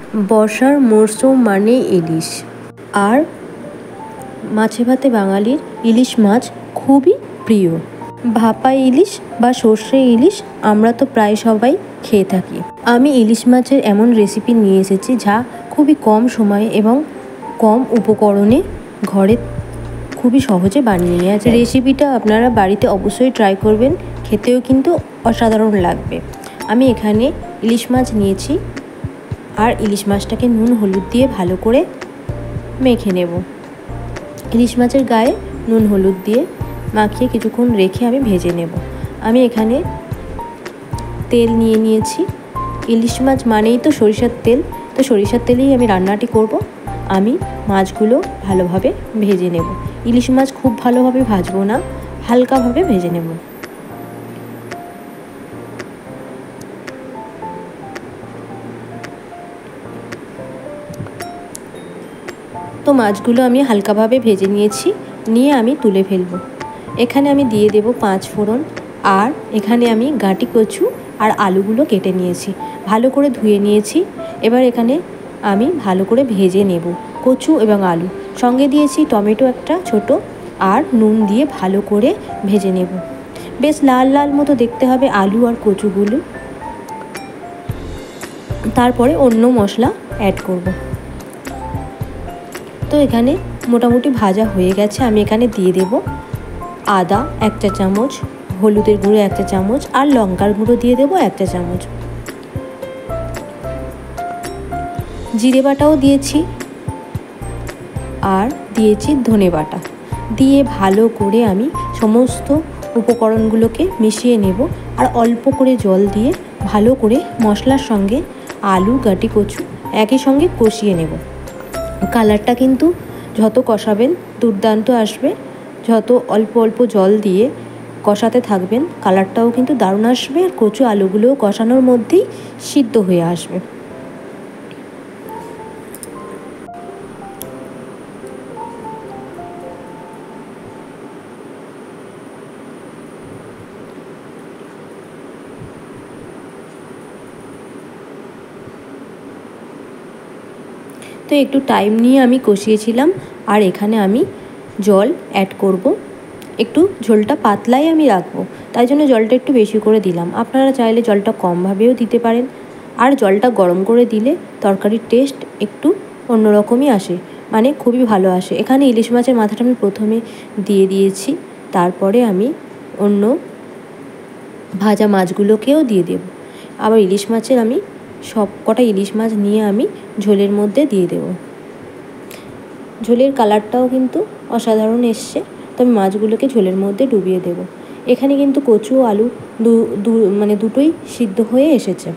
বর্ষার মরশুম মানে ইলিশ, আর মাছে ভাতে বাঙালির ইলিশ মাছ খুবই প্রিয়। ভাপা ইলিশ বা সর্ষে ইলিশ আমরা তো প্রায় সবাই খেয়ে থাকি। আমি ইলিশ মাছের এমন রেসিপি নিয়ে এসেছি যা খুবই কম সময়ে এবং কম উপকরণে ঘরে খুবই সহজে বানিয়ে নেওয়া যায়। রেসিপিটা আপনারা বাড়িতে অবশ্যই ট্রাই করবেন, খেতেও কিন্তু অসাধারণ লাগবে। আমি এখানে ইলিশ মাছ নিয়েছি, আর ইলিশ মাছটাকে নুন হলুদ দিয়ে ভালো করে মেখে নেব। ইলিশ মাছের গায়ে নুন হলুদ দিয়ে মাখিয়ে কিছুক্ষণ রেখে আমি ভেজে নেব। আমি এখানে তেল নিয়ে নিয়েছি। ইলিশ মাছ মানেই তো সরিষার তেল, তো সরিষার তেলেই আমি রান্নাটি করব। আমি মাছগুলো ভালোভাবে ভেজে নেব। ইলিশ মাছ খুব ভালোভাবে ভাজবো না, হালকাভাবে ভেজে নেব। তো মাছগুলো আমি হালকাভাবে ভেজে নিয়েছি, নিয়ে আমি তুলে ফেলবো। এখানে আমি দিয়ে দেব 5 ফোড়ন, আর এখানে আমি গাঁটি কচু আর আলুগুলো কেটে নিয়েছি, ভালো করে ধুয়ে নিয়েছি। এবার এখানে আমি ভালো করে ভেজে নেব কচু এবং আলু। সঙ্গে দিয়েছি টমেটো একটা ছোট, আর নুন দিয়ে ভালো করে ভেজে নেব। বেশ লাল লাল মতো দেখতে হবে আলু আর কচুগুলো। তারপরে অন্য মশলা অ্যাড করব। তো এখানে মোটামুটি ভাজা হয়ে গেছে। আমি এখানে দিয়ে দেব আদা 1 চা চামচ, হলুদের গুঁড়ো 1 চা চামচ, আর লঙ্কার গুঁড়ো দিয়ে দেবো 1 চা চামচ। জিরে বাটাও দিয়েছি, আর দিয়েছি ধনে বাটা। দিয়ে ভালো করে আমি সমস্ত উপকরণগুলোকে মিশিয়ে নেব, আর অল্প করে জল দিয়ে ভালো করে মশলার সঙ্গে আলু গাঁটি কচু একই সঙ্গে কষিয়ে নেব। কালারটা কিন্তু যত কষাবেন দুর্দান্ত আসবে। যত অল্প অল্প জল দিয়ে কষাতে থাকবেন কালারটাও কিন্তু দারুণ আসবে, আর কচু আলুগুলোও কষানোর মধ্যেই সিদ্ধ হয়ে আসবে। তো একটু টাইম নিয়ে আমি কষিয়েছিলাম, আর এখানে আমি জল অ্যাড করব। একটু ঝোলটা পাতলাই আমি রাখবো, তাই জন্য জলটা একটু বেশি করে দিলাম। আপনারা চাইলে জলটা কমভাবেও দিতে পারেন, আর জলটা গরম করে দিলে তরকারির টেস্ট একটু অন্যরকমই আসে, মানে খুবই ভালো আসে। এখানে ইলিশ মাছের মাথাটা আমি প্রথমে দিয়ে দিয়েছি, তারপরে আমি অন্য ভাজা মাছগুলোকেও দিয়ে দেব। আবার ইলিশ মাছের আমি সব কটা ইলিশ মাছ নিয়ে আমি ঝোলের মধ্যে দিয়ে দেব। ঝোলের কালারটাও কিন্তু অসাধারণ এসছে, তো আমি মাছগুলোকে ঝোলের মধ্যে ডুবিয়ে দেব। এখানে কিন্তু কচু আলু মানে দুটোই সিদ্ধ হয়ে এসেছে।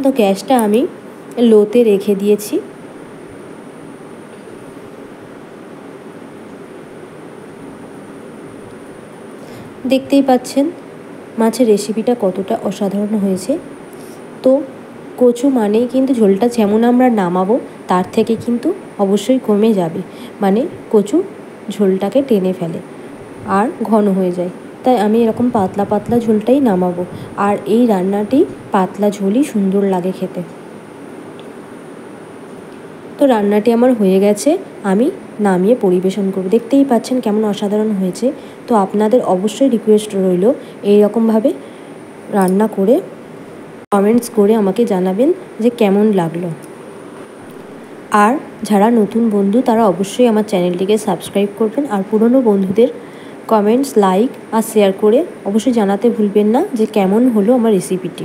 তো গ্যাসটা আমি লোতে রেখে দিয়েছি। দেখতেই পাচ্ছেন মাছের রেসিপিটা কতটা অসাধারণ হয়েছে। তো কচু মানেই কিন্তু ঝোলটা যেমন আমরা নামাবো তার থেকে কিন্তু অবশ্যই কমে যাবে, মানে কচু ঝোলটাকে টেনে ফেলে আর ঘন হয়ে যায়। তাই আমি এরকম পাতলা পাতলা ঝোলটাই নামাবো, আর এই রান্নাটি পাতলা ঝোলই সুন্দর লাগে খেতে। তো রান্নাটি আমার হয়ে গেছে, আমি নামিয়ে পরিবেশন করব। দেখতেই পাচ্ছেন কেমন অসাধারণ হয়েছে। তো আপনাদের অবশ্যই রিকোয়েস্ট রইল এইরকমভাবে রান্না করে কমেন্টস করে আমাকে জানাবেন যে কেমন লাগলো। আর যারা নতুন বন্ধু তারা অবশ্যই আমার চ্যানেলটিকে সাবস্ক্রাইব করবেন, আর পুরনো বন্ধুদের কমেন্টস লাইক আর শেয়ার করে অবশ্যই জানাতে ভুলবেন না যে কেমন হলো আমার রেসিপিটি।